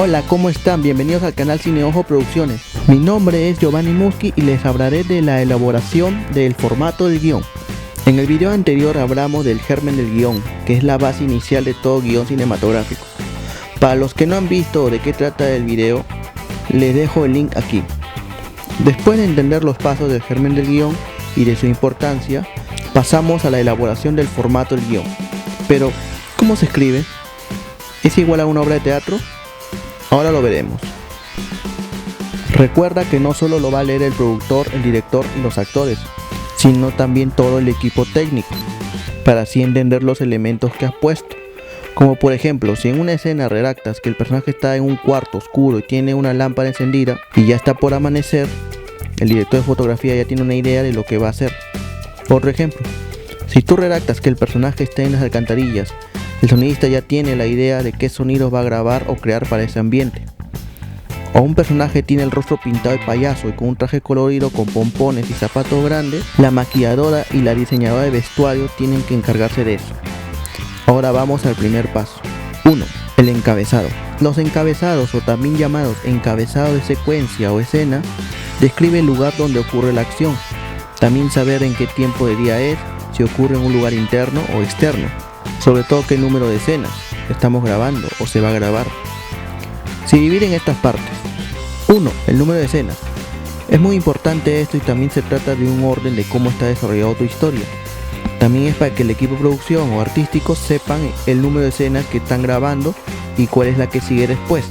Hola, ¿cómo están? Bienvenidos al canal Cineojo Producciones. Mi nombre es Giovanni Muschi y les hablaré de la elaboración del formato del guión. En el video anterior hablamos del germen del guión, que es la base inicial de todo guión cinematográfico. Para los que no han visto de qué trata el video, les dejo el link aquí. Después de entender los pasos del germen del guión y de su importancia, pasamos a la elaboración del formato del guión. Pero, ¿cómo se escribe? ¿Es igual a una obra de teatro? Ahora lo veremos. Recuerda que no solo lo va a leer el productor, el director y los actores, sino también todo el equipo técnico, para así entender los elementos que has puesto. Como por ejemplo, si en una escena redactas que el personaje está en un cuarto oscuro y tiene una lámpara encendida y ya está por amanecer, el director de fotografía ya tiene una idea de lo que va a hacer. Otro ejemplo, si tú redactas que el personaje está en las alcantarillas, el sonidista ya tiene la idea de qué sonidos va a grabar o crear para ese ambiente. O un personaje tiene el rostro pintado de payaso y con un traje colorido con pompones y zapatos grandes, la maquilladora y la diseñadora de vestuario tienen que encargarse de eso. Ahora vamos al primer paso. 1. El encabezado. Los encabezados, o también llamados encabezado de secuencia o escena, describe el lugar donde ocurre la acción. También saber en qué tiempo de día es, si ocurre en un lugar interno o externo. Sobre todo qué número de escenas estamos grabando o se va a grabar. Se divide en estas partes. 1. El número de escenas. Es muy importante esto y también se trata de un orden de cómo está desarrollado tu historia. También es para que el equipo de producción o artístico sepan el número de escenas que están grabando y cuál es la que sigue después.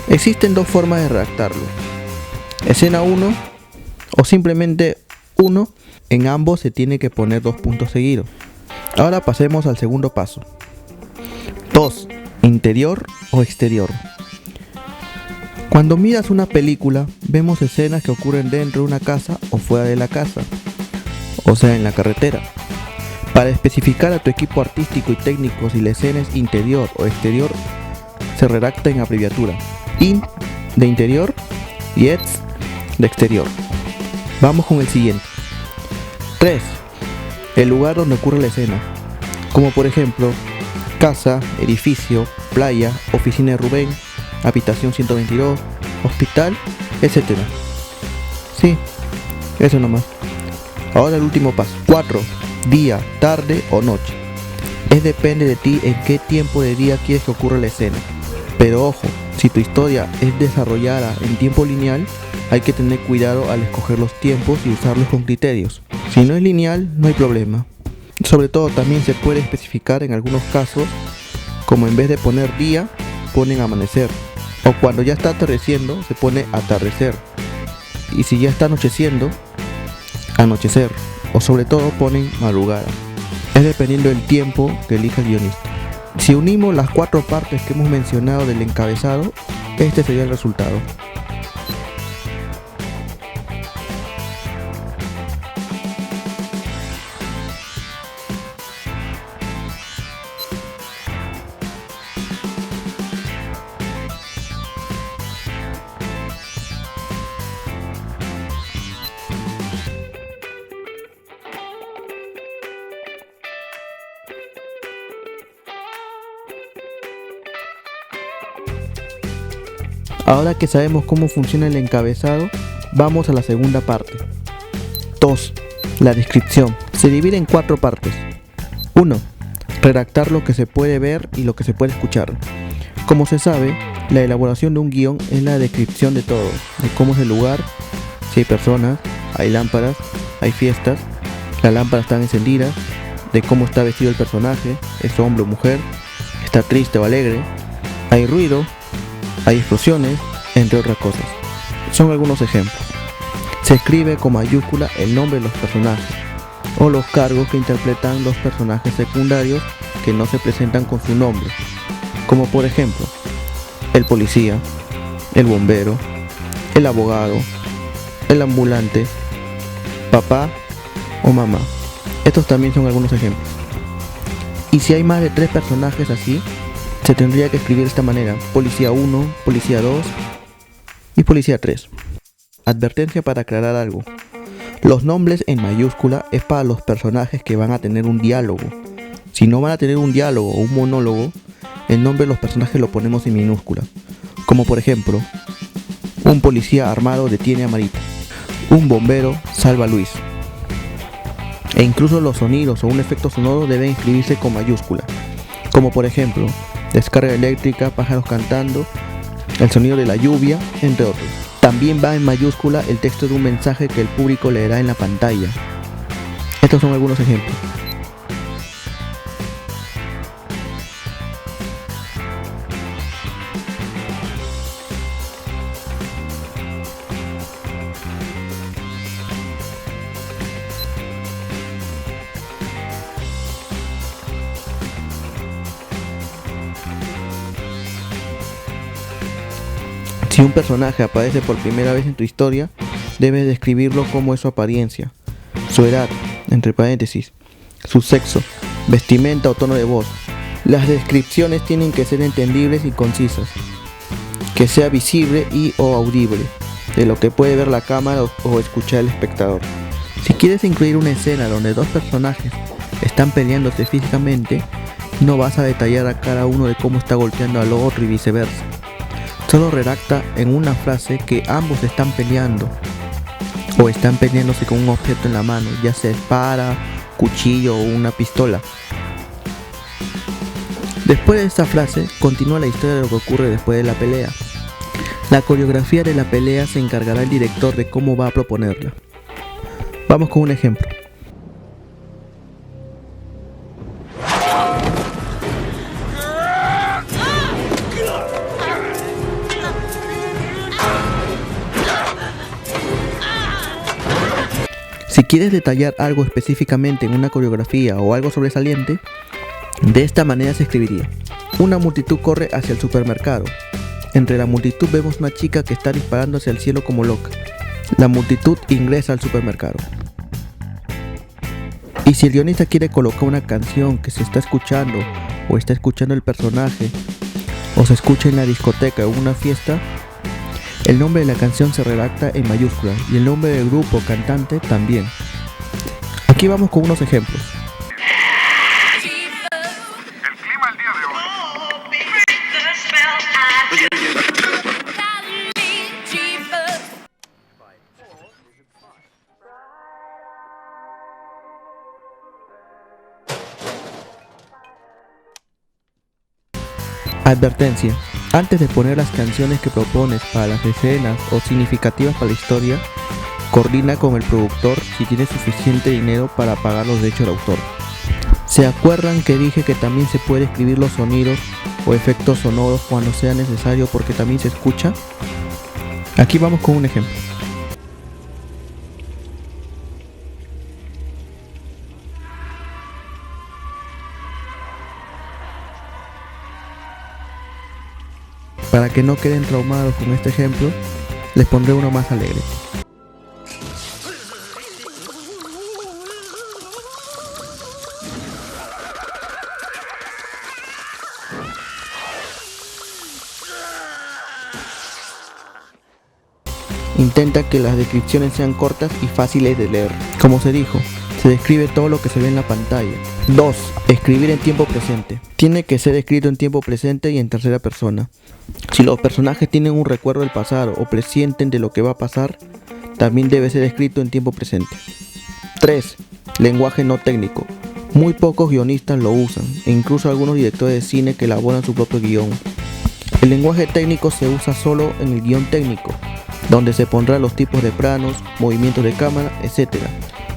Existen dos formas de redactarlo. Escena 1 o simplemente 1. En ambos se tiene que poner 2 puntos seguidos. Ahora pasemos al segundo paso. 2. Interior o exterior. Cuando miras una película, vemos escenas que ocurren dentro de una casa o fuera de la casa, o sea, en la carretera. Para especificar a tu equipo artístico y técnico si la escena es interior o exterior, se redacta en abreviatura. In de interior y ex de exterior. Vamos con el siguiente. 3. El lugar donde ocurre la escena, como por ejemplo, casa, edificio, playa, oficina de Rubén, habitación 122, hospital, etc. Sí, eso nomás. Ahora el último paso. 4. Día, tarde o noche. Depende de ti en qué tiempo de día quieres que ocurra la escena. Pero ojo, si tu historia es desarrollada en tiempo lineal, hay que tener cuidado al escoger los tiempos y usarlos con criterios. Si no es lineal, no hay problema. Sobre todo también se puede especificar en algunos casos, como en vez de poner día, ponen amanecer. O cuando ya está atardeciendo, se pone atardecer. Y si ya está anocheciendo, anochecer. O sobre todo ponen madrugada. Es dependiendo del tiempo que elija el guionista. Si unimos las 4 partes que hemos mencionado del encabezado, este sería el resultado. Ahora que sabemos cómo funciona el encabezado, vamos a la segunda parte. 2. La descripción. Se divide en 4 partes. 1. Redactar lo que se puede ver y lo que se puede escuchar. Como se sabe, la elaboración de un guión es la descripción de todo, de cómo es el lugar, si hay personas, hay lámparas, hay fiestas, las lámparas están encendidas, de cómo está vestido el personaje, es hombre o mujer, está triste o alegre, hay ruido, hay explosiones, entre otras cosas. Son algunos ejemplos. Se escribe con mayúscula el nombre de los personajes o los cargos que interpretan los personajes secundarios que no se presentan con su nombre, como por ejemplo el policía, el bombero, el abogado, el ambulante, papá o mamá. Estos también son algunos ejemplos. Y si hay más de 3 personajes así, se tendría que escribir de esta manera: policía 1, policía 2 y policía 3. Advertencia para aclarar algo. Los nombres en mayúscula es para los personajes que van a tener un diálogo. Si no van a tener un diálogo o un monólogo, el nombre de los personajes lo ponemos en minúscula. como por ejemplo, un policía armado detiene a Marita, un bombero salva a Luis. E incluso los sonidos o un efecto sonoro deben escribirse con mayúscula, como por ejemplo, descarga eléctrica, pájaros cantando, el sonido de la lluvia, entre otros. También va en mayúscula el texto de un mensaje que el público leerá en la pantalla. Estos son algunos ejemplos. Si un personaje aparece por primera vez en tu historia, debes describirlo como es su apariencia, su edad, entre paréntesis, su sexo, vestimenta o tono de voz. Las descripciones tienen que ser entendibles y concisas, que sea visible y o audible, de lo que puede ver la cámara o escuchar el espectador. Si quieres incluir una escena donde dos personajes están peleándose físicamente, no vas a detallar a cada uno de cómo está golpeando al otro y viceversa. Solo redacta en una frase que ambos están peleando o están peleándose con un objeto en la mano, ya sea espada, cuchillo o una pistola. Después de esta frase, continúa la historia de lo que ocurre después de la pelea. La coreografía de la pelea se encargará el director de cómo va a proponerla. Vamos con un ejemplo. Si quieres detallar algo específicamente en una coreografía o algo sobresaliente, de esta manera se escribiría: una multitud corre hacia el supermercado. Entre la multitud vemos una chica que está disparando hacia el cielo como loca. La multitud ingresa al supermercado. Y si el guionista quiere colocar una canción que se está escuchando o está escuchando el personaje o se escucha en la discoteca o una fiesta, el nombre de la canción se redacta en mayúsculas y el nombre del grupo cantante también. Aquí vamos con unos ejemplos. El clima el día de hoy. Advertencia: antes de poner las canciones que propones para las escenas o significativas para la historia, coordina con el productor si tiene suficiente dinero para pagar los derechos de autor. ¿Se acuerdan que dije que también se puede escribir los sonidos o efectos sonoros cuando sea necesario porque también se escucha? Aquí vamos con un ejemplo. Para que no queden traumados con este ejemplo, les pondré uno más alegre. Intenta que las descripciones sean cortas y fáciles de leer. Como se dijo, se describe todo lo que se ve en la pantalla. 2. Escribir en tiempo presente. Tiene que ser escrito en tiempo presente y en tercera persona. Si los personajes tienen un recuerdo del pasado o presienten de lo que va a pasar, también debe ser escrito en tiempo presente. 3. Lenguaje no técnico. Muy pocos guionistas lo usan, e incluso algunos directores de cine que elaboran su propio guión. El lenguaje técnico se usa solo en el guión técnico, donde se pondrán los tipos de planos, movimientos de cámara, etc.,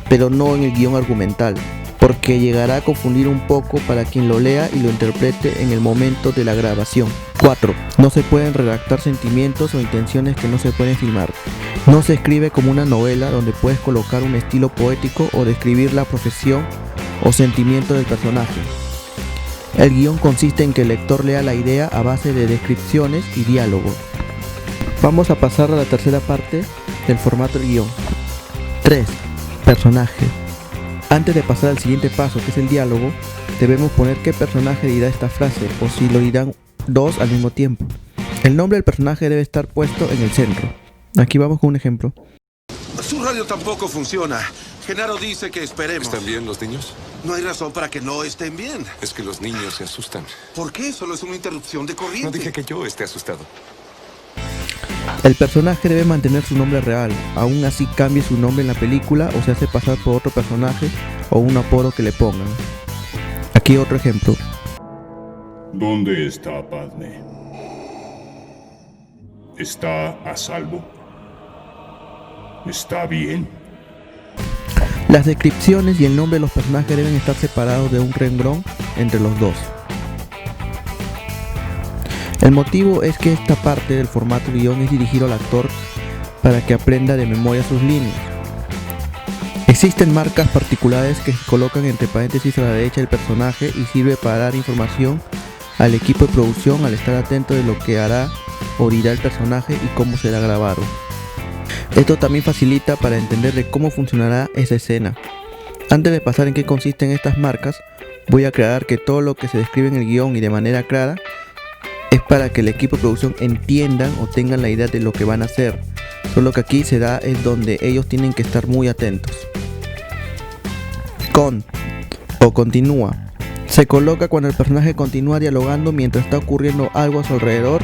pero no en el guión argumental, porque llegará a confundir un poco para quien lo lea y lo interprete en el momento de la grabación. 4. No se pueden redactar sentimientos o intenciones que no se pueden filmar. No se escribe como una novela donde puedes colocar un estilo poético o describir la profesión o sentimiento del personaje. El guión consiste en que el lector lea la idea a base de descripciones y diálogo. Vamos a pasar a la tercera parte del formato del guión. 3. Personaje. Antes de pasar al siguiente paso, que es el diálogo, debemos poner qué personaje dirá esta frase o si lo dirán dos al mismo tiempo. El nombre del personaje debe estar puesto en el centro. Aquí vamos con un ejemplo. Su radio tampoco funciona. Genaro dice que esperemos. ¿Están bien los niños? No hay razón para que no estén bien. Es que los niños se asustan. ¿Por qué? Solo es una interrupción de corriente. No dije que yo esté asustado. El personaje debe mantener su nombre real, aún así cambie su nombre en la película o se hace pasar por otro personaje o un apodo que le pongan. Aquí otro ejemplo. ¿Dónde está Padme? ¿Está a salvo? ¿Está bien? Las descripciones y el nombre de los personajes deben estar separados de un renglón entre los dos. El motivo es que esta parte del formato guión es dirigido al actor para que aprenda de memoria sus líneas. Existen marcas particulares que se colocan entre paréntesis a la derecha del personaje y sirve para dar información al equipo de producción al estar atento de lo que hará o dirá el personaje y cómo será grabado. Esto también facilita para entender de cómo funcionará esa escena. Antes de pasar en qué consisten estas marcas, voy a aclarar que todo lo que se describe en el guión y de manera clara es para que el equipo de producción entiendan o tengan la idea de lo que van a hacer. Solo que aquí se da es donde ellos tienen que estar muy atentos. O continúa. Se coloca cuando el personaje continúa dialogando mientras está ocurriendo algo a su alrededor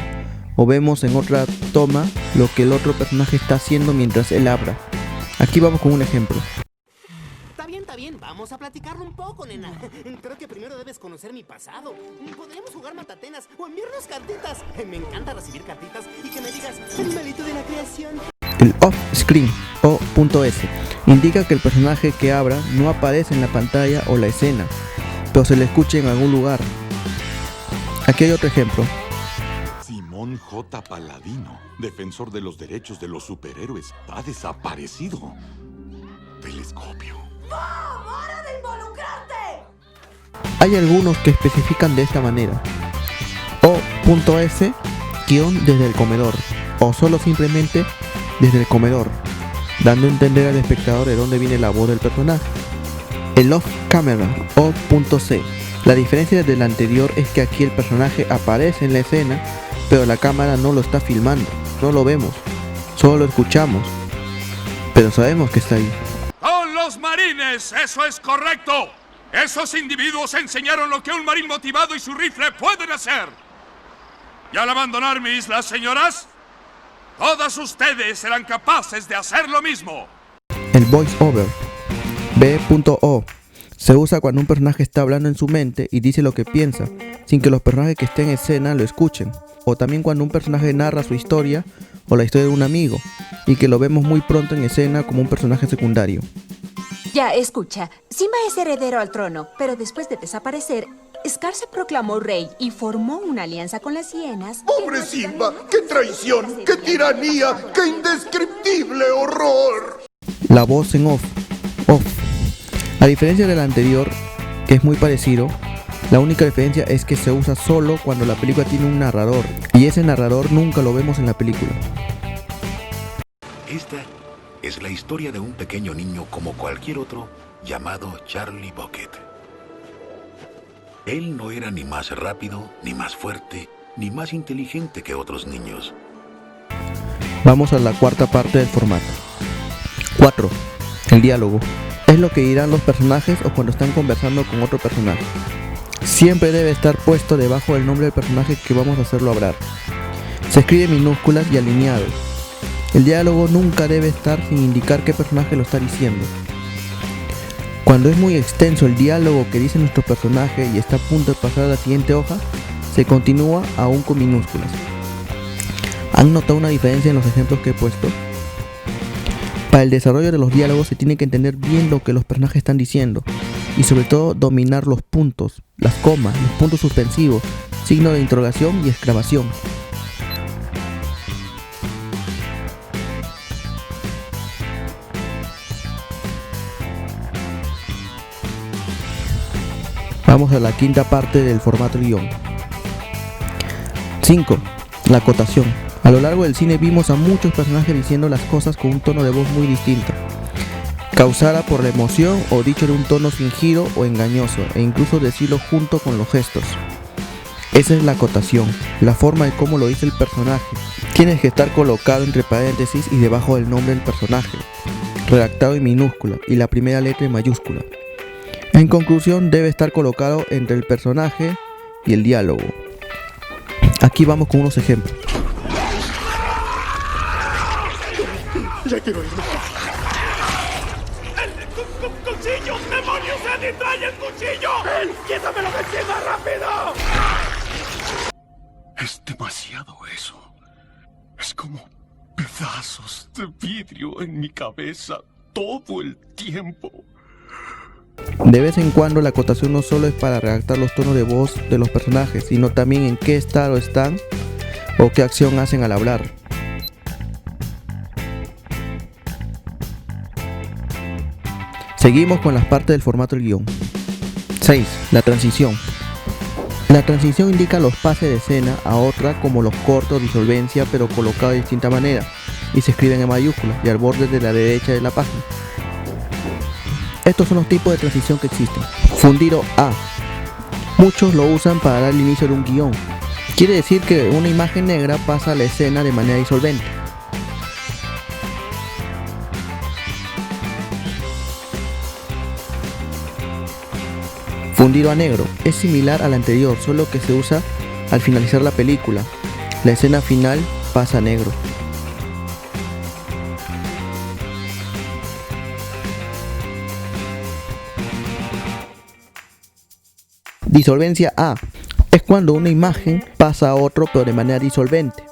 o vemos en otra toma lo que el otro personaje está haciendo mientras él habla. Aquí vamos con un ejemplo. Está bien, vamos a platicarlo un poco, nena. Creo que primero debes conocer mi pasado. Podríamos jugar matatenas o enviarnos cartitas. Me encanta recibir cartitas y que me digas, animalito de la creación. El off-screen o .s indica que el personaje que habla no aparece en la pantalla o la escena, pero se le escucha en algún lugar. Aquí hay otro ejemplo. Simón J. Paladino, defensor de los derechos de los superhéroes, ha desaparecido. Telescopio. ¡Para de involucrarte! Hay algunos que especifican de esta manera. O.s desde el comedor o solo simplemente desde el comedor, dando a entender al espectador de dónde viene la voz del personaje. El off camera o.c. La diferencia del anterior es que aquí el personaje aparece en la escena, pero la cámara no lo está filmando, no lo vemos, solo lo escuchamos, pero sabemos que está ahí. ¡Con los marines! ¡Eso es correcto! Esos individuos enseñaron lo que un marín motivado y su rifle pueden hacer. ¿Y al abandonar mi isla, señoras? Todas ustedes serán capaces de hacer lo mismo. El voice over B.O. se usa cuando un personaje está hablando en su mente y dice lo que piensa, sin que los personajes que estén en escena lo escuchen. O también cuando un personaje narra su historia o la historia de un amigo, y que lo vemos muy pronto en escena como un personaje secundario. Ya, escucha. Simba es heredero al trono, pero después de desaparecer, Scar se proclamó rey y formó una alianza con las hienas. ¡Pobre Simba! ¡Qué traición! ¡Qué tiranía! ¡Qué indescriptible horror! La voz en off. A diferencia del anterior, que es muy parecido, la única diferencia es que se usa solo cuando la película tiene un narrador, y ese narrador nunca lo vemos en la película. Esta es la historia de un pequeño niño como cualquier otro, llamado Charlie Bucket. Él no era ni más rápido, ni más fuerte, ni más inteligente que otros niños. Vamos a la cuarta parte del formato. 4. El diálogo. Es lo que dirán los personajes o cuando están conversando con otro personaje. Siempre debe estar puesto debajo del nombre del personaje que vamos a hacerlo hablar. Se escribe en minúsculas y alineado. El diálogo nunca debe estar sin indicar qué personaje lo está diciendo. Cuando es muy extenso el diálogo que dice nuestro personaje y está a punto de pasar a la siguiente hoja, se continúa aún con minúsculas. ¿Han notado una diferencia en los ejemplos que he puesto? Para el desarrollo de los diálogos se tiene que entender bien lo que los personajes están diciendo y sobre todo dominar los puntos, las comas, los puntos suspensivos, signo de interrogación y exclamación. Vamos a la quinta parte del formato guión. 5. La acotación. A lo largo del cine vimos a muchos personajes diciendo las cosas con un tono de voz muy distinto, causada por la emoción o dicho de un tono fingido o engañoso, e incluso decirlo junto con los gestos. Esa es la acotación, la forma de cómo lo dice el personaje. Tiene que estar colocado entre paréntesis y debajo del nombre del personaje, redactado en minúscula y la primera letra en mayúscula. En conclusión, debe estar colocado entre el personaje y el diálogo. Aquí vamos con unos ejemplos. Ya quiero irme. ¡El cuchillo! ¡Demonios, Eddie! ¡Trae el cuchillo! ¡Ven! ¡Quítamelo de encima, rápido! Es demasiado eso. Es como pedazos de vidrio en mi cabeza todo el tiempo. De vez en cuando la acotación no solo es para redactar los tonos de voz de los personajes, sino también en qué estado están o qué acción hacen al hablar. Seguimos con las partes del formato del guión. 6. La transición. La transición indica los pases de escena a otra, como los cortos, disolvencia, pero colocados de distinta manera, y se escriben en mayúsculas y al borde de la derecha de la página. Estos son los tipos de transición que existen. Fundido A. Muchos lo usan para dar el inicio de un guión. Quiere decir que una imagen negra pasa a la escena de manera disolvente. Fundido a negro. Es similar al anterior, solo que se usa al finalizar la película. La escena final pasa a negro. Disolvencia A. Es cuando una imagen pasa a otro pero de manera disolvente.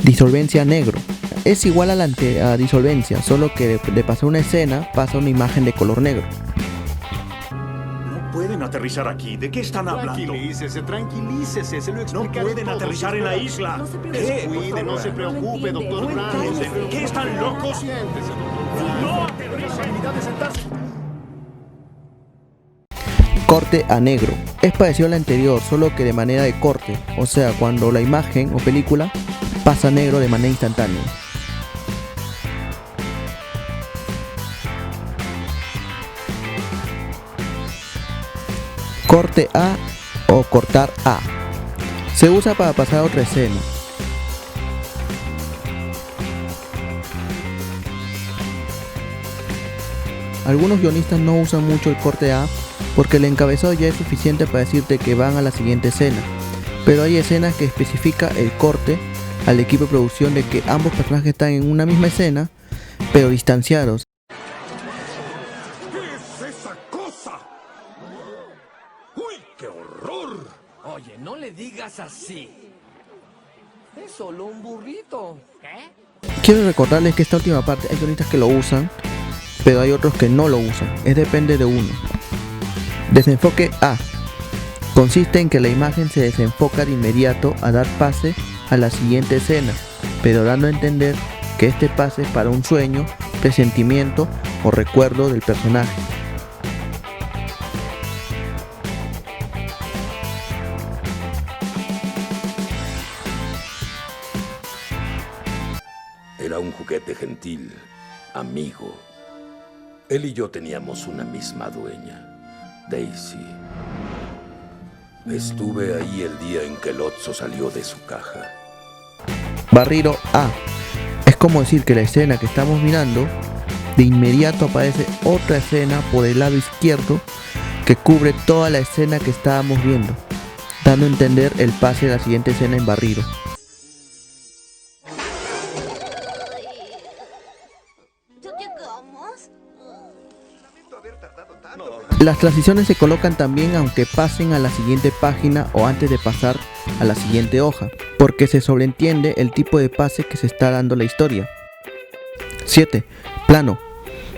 Disolvencia negro. Es igual a la disolvencia, solo que de pasar una escena pasa una imagen de color negro. No pueden aterrizar aquí. ¿De qué están hablando? Tranquilícese, se lo explicaré. No pueden todo, aterrizar en la isla. No se ¿Qué? no se preocupe, doctor Brown. ¿Qué están locos? Siéntese, No aterrizan. Corte a negro. Es parecido al anterior, solo que de manera de corte, o sea, cuando la imagen o película pasa a negro de manera instantánea. Corte A o cortar A. Se usa para pasar a otra escena. Algunos guionistas no usan mucho el corte A porque el encabezado ya es suficiente para decirte que van a la siguiente escena. Pero hay escenas que especifica el corte al equipo de producción de que ambos personajes están en una misma escena, pero distanciados. ¿Qué es esa cosa? ¡Uy, qué horror! Oye, no le digas así. Es solo un burrito. ¿Qué? Quiero recordarles que esta última parte hay guionistas que lo usan, pero hay otros que no lo usan. Es depende de uno. Desenfoque A. Consiste en que la imagen se desenfoca de inmediato a dar pase a la siguiente escena, pero dando a entender que este pase es para un sueño, presentimiento o recuerdo del personaje. Era un juguete gentil, amigo. Él y yo teníamos una misma dueña, Daisy. Estuve ahí el día en que Lotso salió de su caja. Barriro A. Es como decir que la escena que estamos mirando, de inmediato aparece otra escena por el lado izquierdo que cubre toda la escena que estábamos viendo, dando a entender el pase de la siguiente escena en barriro. Las transiciones se colocan también aunque pasen a la siguiente página o antes de pasar a la siguiente hoja, porque se sobreentiende el tipo de pase que se está dando la historia. 7. Plano.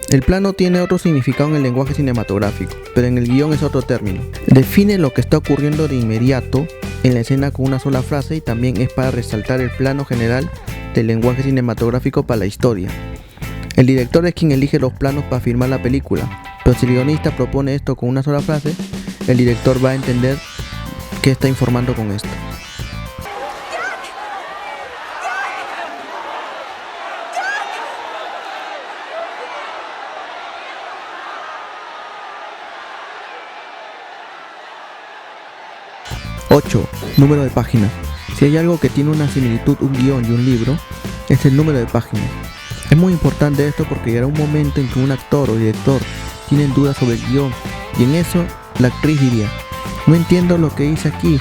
El plano tiene otro significado en el lenguaje cinematográfico, pero en el guión es otro término. Define lo que está ocurriendo de inmediato en la escena con una sola frase y también es para resaltar el plano general del lenguaje cinematográfico para la historia. El director es quien elige los planos para filmar la película, pero si el guionista propone esto con una sola frase, el director va a entender qué está informando con esto. (8) Número de páginas. Si hay algo que tiene una similitud, un guión y un libro, es el número de páginas. Es muy importante esto porque llegará un momento en que un actor o director tienen dudas sobre el guión y en eso la actriz diría: no entiendo lo que hice aquí.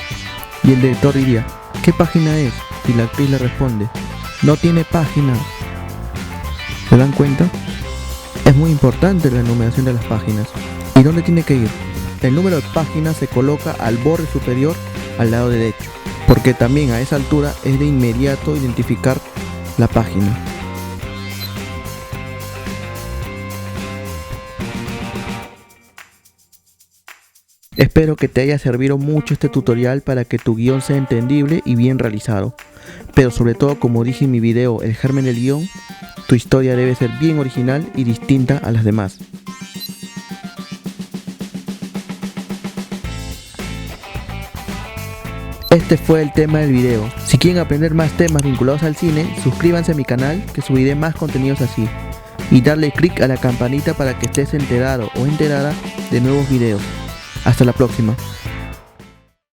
Y el director diría, ¿qué página es? Y la actriz le responde, no tiene página. ¿Se dan cuenta? Es muy importante la numeración de las páginas. ¿Y dónde tiene que ir? El número de páginas se coloca al borde superior al lado derecho, porque también a esa altura es de inmediato identificar la página. Espero que te haya servido mucho este tutorial para que tu guión sea entendible y bien realizado. Pero sobre todo, como dije en mi video El germen del guión, tu historia debe ser bien original y distinta a las demás. Este fue el tema del video. Si quieren aprender más temas vinculados al cine, suscríbanse a mi canal que subiré más contenidos así. Y darle click a la campanita para que estés enterado o enterada de nuevos videos. Hasta la próxima.